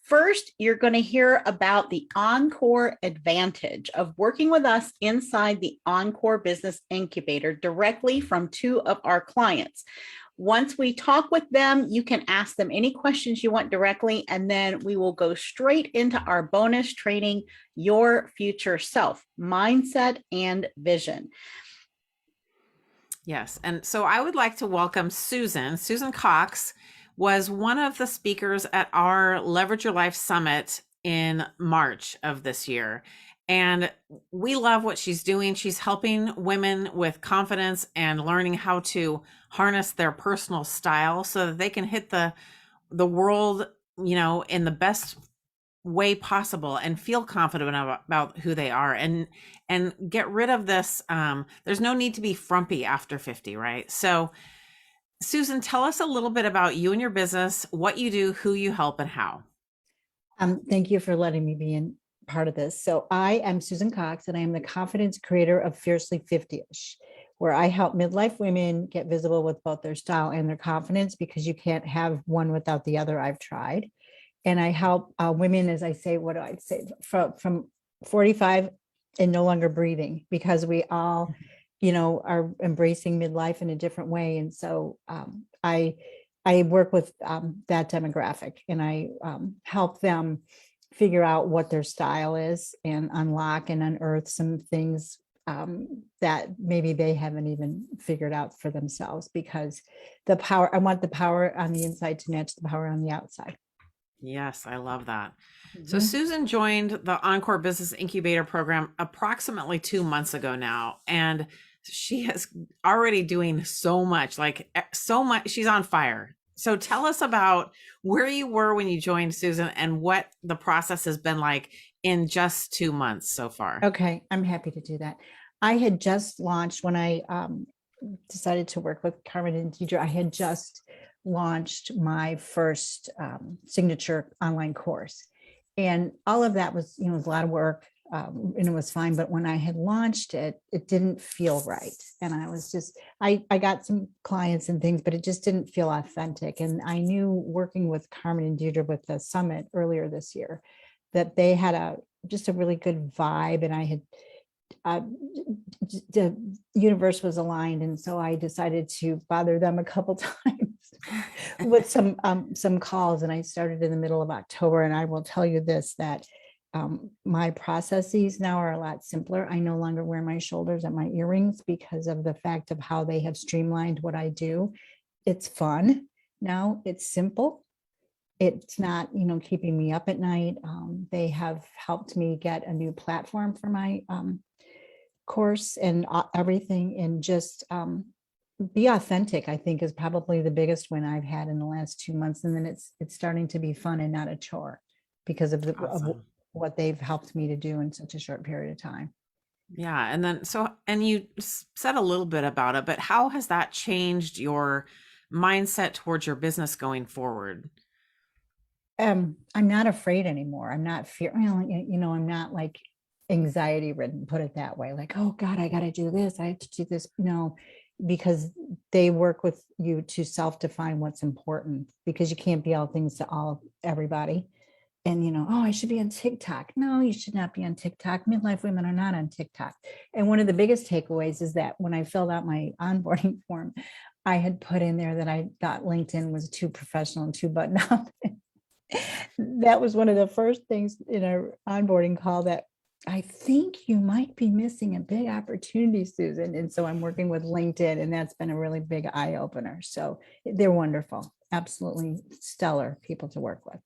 First, you're going to hear about the Encore advantage of working with us inside the Encore Business Incubator directly from two of our clients. Once we talk with them, you can ask them any questions you want directly, and then we will go straight into our bonus training, Your Future Self, Mindset and Vision. Yes. And so I would like to welcome Susan. Susan Cox was one of the speakers at our Leverage Your Life Summit in March of this year. And we love what she's doing. She's helping women with confidence and learning how to harness their personal style so that they can hit the world, in the best way possible and feel confident about who they are and get rid of this. There's no need to be frumpy after 50, right? So Susan, tell us a little bit about you and your business, what you do, who you help, and how. Thank you for letting me be in part of this. So I am Susan Cox, and I am the confidence creator of Fiercely 50ish, where I help midlife women get visible with both their style and their confidence, because you can't have one without the other. I've tried. And I help women, as I say, what do I say, from 45 and no longer breathing, because we all, are embracing midlife in a different way. And so I work with that demographic, and I help them figure out what their style is and unlock and unearth some things that maybe they haven't even figured out for themselves, because I want the power on the inside to match the power on the outside. Yes, I love that. Mm-hmm. So Susan joined the Encore Business Incubator program approximately 2 months ago now, and she is already doing so much. She's on fire. So tell us about where you were when you joined, Susan, and what the process has been like in just 2 months so far. Okay, I'm happy to do that. I had just launched when I decided to work with Carmen and Deidre. I had just launched my first signature online course, and all of that was, was a lot of work, and it was fine. But when I had launched it, it didn't feel right, and I was just, I got some clients and things, but it just didn't feel authentic. And I knew, working with Carmen and Deidre with the summit earlier this year, that they had just a really good vibe, and I had the universe was aligned, and so I decided to bother them a couple times with some calls. And I started in the middle of October, and I will tell you this, that my processes now are a lot simpler. I no longer wear my shoulders and my earrings because of the fact of how they have streamlined what I do. It's fun now. It's simple. It's not, keeping me up at night. They have helped me get a new platform for my course and everything, and just be authentic, I think, is probably the biggest win I've had in the last 2 months. And then it's starting to be fun and not a chore, because of of what they've helped me to do in such a short period of time. Yeah. And then, and you said a little bit about it, but how has that changed your mindset towards your business going forward? I'm not afraid anymore. I'm not I'm not like anxiety ridden, put it that way. Like, oh God, I got to do this. I have to do this. No, because they work with you to self-define what's important, because you can't be all things to everybody. And, oh, I should be on TikTok. No, you should not be on TikTok. Midlife women are not on TikTok. And one of the biggest takeaways is that when I filled out my onboarding form, I had put in there that I thought LinkedIn was too professional and too button up. That was one of the first things in our onboarding call, that I think you might be missing a big opportunity, Susan. And so I'm working with LinkedIn, and that's been a really big eye opener. So they're wonderful, absolutely stellar people to work with.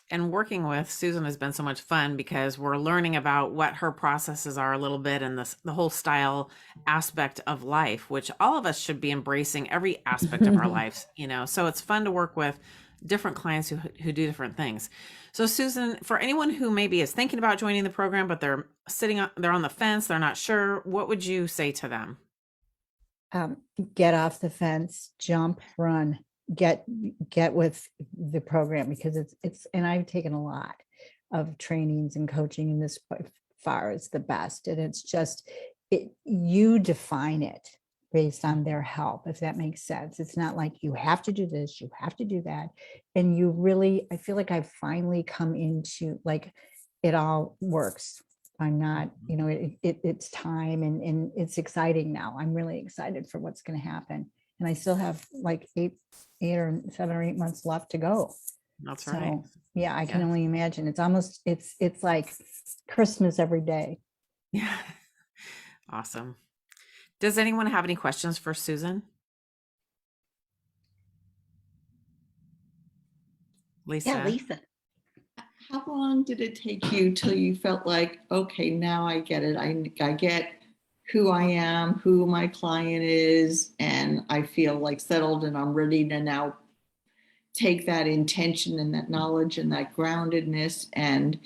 And working with Susan has been so much fun, because we're learning about what her processes are a little bit, and the whole style aspect of life, which all of us should be embracing every aspect of our lives, so it's fun to work with different clients who do different things. So Susan, for anyone who maybe is thinking about joining the program, but they're on the fence, they're not sure, what would you say to them? Get off the fence, jump, run. Get with the program, because it's and I've taken a lot of trainings and coaching, and this by far is the best. And it's just, you define it. based on their help, if that makes sense. It's not like you have to do this, you have to do that. And you really, I feel like I've finally come into like, it all works. I'm not, it's time and it's exciting now. I'm really excited for what's going to happen. And I still have like 7 or 8 months left to go. That's So right. yeah, I can Yeah. only imagine. It's like Christmas every day. Yeah. Awesome. Does anyone have any questions for Susan? Lisa? Yeah, Lisa. How long did it take you till you felt like, okay, now I get it. I get who I am, who my client is, and I feel like settled and I'm ready to now take that intention and that knowledge and that groundedness and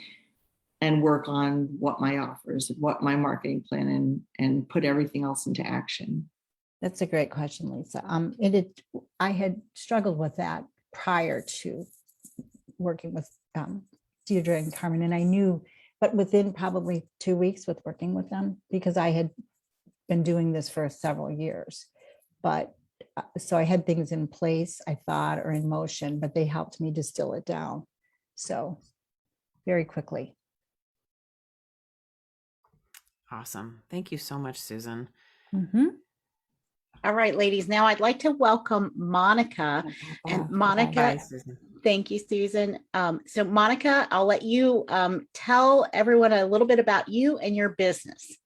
work on what my offers, what my marketing plan and put everything else into action. That's a great question, Lisa. I had struggled with that prior to working with Deirdre and Carmen, and I knew, but within probably 2 weeks with working with them, because I had been doing this for several years. But so I had things in place, I thought, or in motion, but they helped me distill it down. So very quickly. Awesome. Thank you so much, Susan. Mm-hmm. All right, ladies. Now I'd like to welcome Monica. And Monica, Bye, Susan. thank you, Susan. So Monica, I'll let you tell everyone a little bit about you and your business.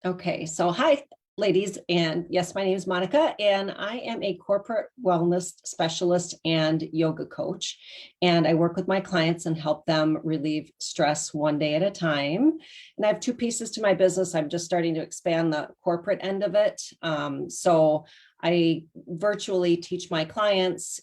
Okay, so hi, ladies. And yes, my name is Monica, and I am a corporate wellness specialist and yoga coach. And I work with my clients and help them relieve stress one day at a time. And I have two pieces to my business. I'm just starting to expand the corporate end of it. So I virtually teach my clients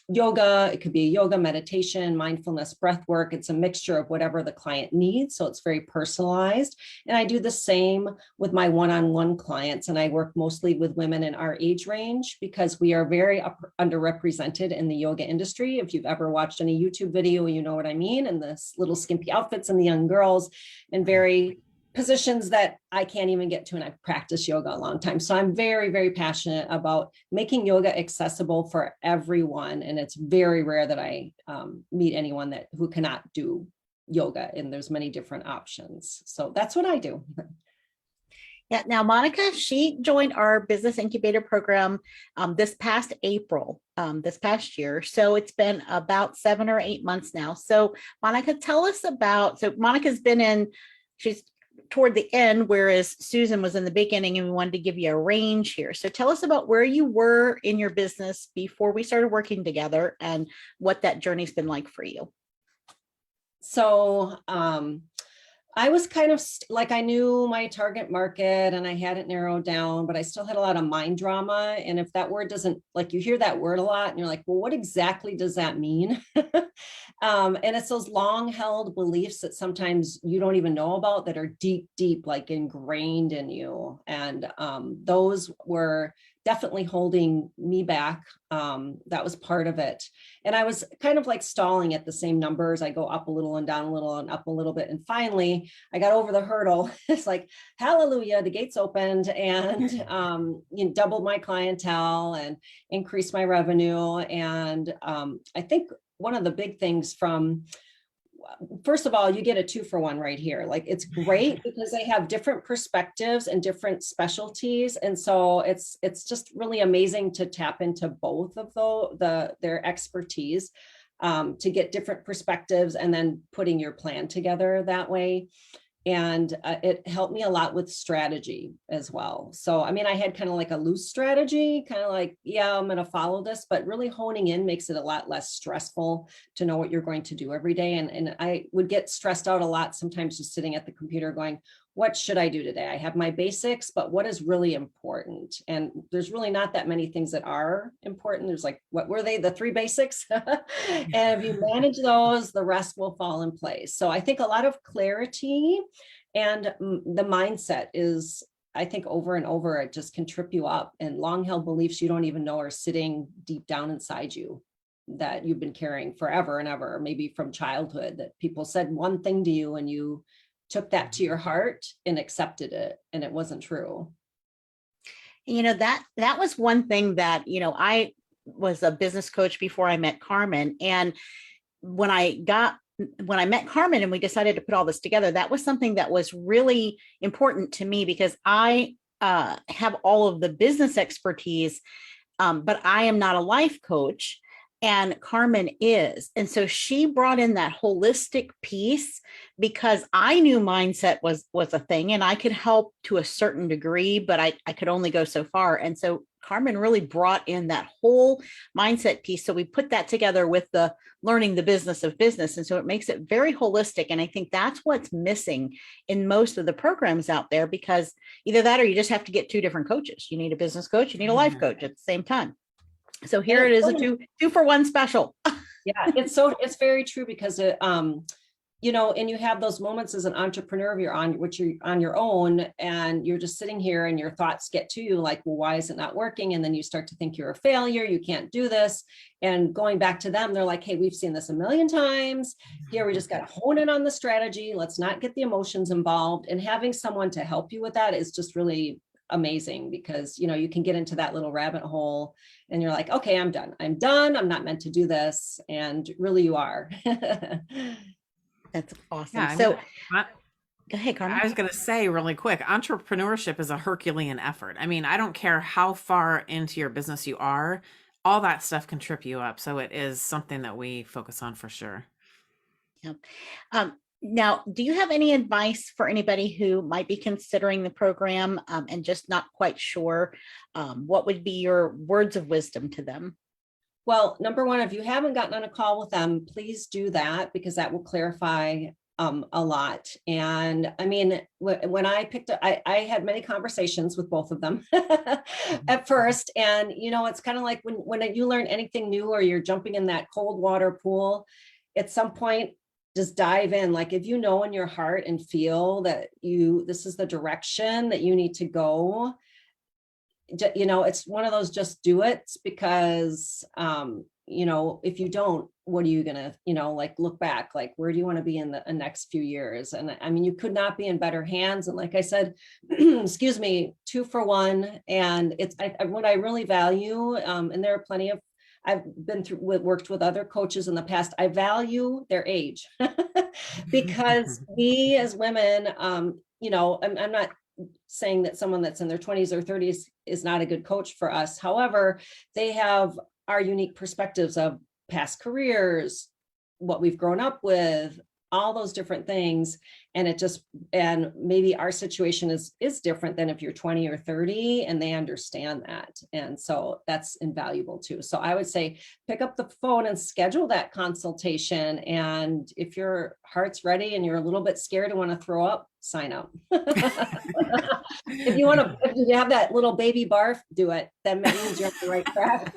yoga. It could be yoga, meditation, mindfulness, breath work. It's a mixture of whatever the client needs. So it's very personalized. And I do the same with my one-on-one clients. And I work mostly with women in our age range because we are very underrepresented in the yoga industry. If you've ever watched any YouTube video, you know what I mean. And the little skimpy outfits and the young girls and very positions that I can't even get to, and I've practiced yoga a long time. So I'm very, very passionate about making yoga accessible for everyone. And it's very rare that I meet anyone who cannot do yoga, and there's many different options. So that's what I do. Yeah. Now, Monica, she joined our business incubator program this past April, this past year. So it's been about 7 or 8 months now. So Monica, tell us about, so Monica's been she's toward the end, whereas Susan was in the beginning, and we wanted to give you a range here. So tell us about where you were in your business before we started working together and what that journey's been like for you. So I was kind of like, I knew my target market and I had it narrowed down, but I still had a lot of mind drama. And if that word doesn't, like, you hear that word a lot and you're like, well, what exactly does that mean? And it's those long held beliefs that sometimes you don't even know about that are deep, deep, like ingrained in you. And those were definitely holding me back. That was part of it. And I was kind of like stalling at the same numbers. I go up a little and down a little and up a little bit. And finally I got over the hurdle. It's like, hallelujah, the gates opened, and doubled my clientele and increased my revenue. And I think one of the big things first of all, you get a 2-for-1 right here. Like, it's great because they have different perspectives and different specialties. And so it's just really amazing to tap into both of their expertise to get different perspectives and then putting your plan together that way. And it helped me a lot with strategy as well. So, I mean, I had kind of like a loose strategy, kind of like, yeah, I'm going to follow this, but really honing in makes it a lot less stressful to know what you're going to do every day. And I would get stressed out a lot sometimes just sitting at the computer going, what should I do today? I have my basics, but what is really important? And there's really not that many things that are important. There's like, what were they? The 3 basics. And if you manage those, the rest will fall in place. So I think a lot of clarity and the mindset is, I think, over and over, it just can trip you up, and long held beliefs you don't even know are sitting deep down inside you that you've been carrying forever and ever, maybe from childhood, that people said one thing to you and you took that to your heart and accepted it, and it wasn't true. that was one thing that, I was a business coach before I met Carmen. And when I met Carmen and we decided to put all this together, that was something that was really important to me because I have all of the business expertise, but I am not a life coach. And Carmen is. And so she brought in that holistic piece because I knew mindset was a thing and I could help to a certain degree, but I could only go so far. And so Carmen really brought in that whole mindset piece. So we put that together with the learning the business of business. And so it makes it very holistic. And I think that's what's missing in most of the programs out there, because either that or you just have to get two different coaches. You need a business coach, you need a life coach at the same time. So here it is, a two for one special. Yeah, it's very true because and you have those moments as an entrepreneur, you're on your own and you're just sitting here and your thoughts get to you like, well, why is it not working? And then you start to think you're a failure, you can't do this. And going back to them, they're like, hey, we've seen this a million times. Here, we just got to hone in on the strategy. Let's not get the emotions involved. And having someone to help you with that is just really amazing because, you can get into that little rabbit hole and you're like, okay, I'm done. I'm not meant to do this. And really you are. That's awesome. Yeah, so go ahead, Carmen. I was going to say really quick, entrepreneurship is a Herculean effort. I mean, I don't care how far into your business you are, all that stuff can trip you up. So it is something that we focus on for sure. Yeah. Now, do you have any advice for anybody who might be considering the program and just not quite sure? What would be your words of wisdom to them? Well, number one, if you haven't gotten on a call with them, please do that because that will clarify a lot. And I mean, when I picked up, I had many conversations with both of them at first. And, it's kind of like when you learn anything new or you're jumping in that cold water pool, at some point, just dive in. Like if you know in your heart and feel that this is the direction that you need to go, it's one of those just do it because, if you don't, what are you going to, look back, like, where do you want to be in the next few years? And I mean, you could not be in better hands. And like I said, excuse me, 2 for 1. And it's what I really value. And there are plenty of, I've worked with other coaches in the past. I value their age because we as women, I'm not saying that someone that's in their 20s or 30s is not a good coach for us. However, they have our unique perspectives of past careers, what we've grown up with, all those different things. And maybe our situation is different than if you're 20 or 30 and they understand that. And so that's invaluable too. So I would say pick up the phone and schedule that consultation. And if your heart's ready and you're a little bit scared and want to throw up, sign up. If you have that little baby barf, do it. That means you're on the right track.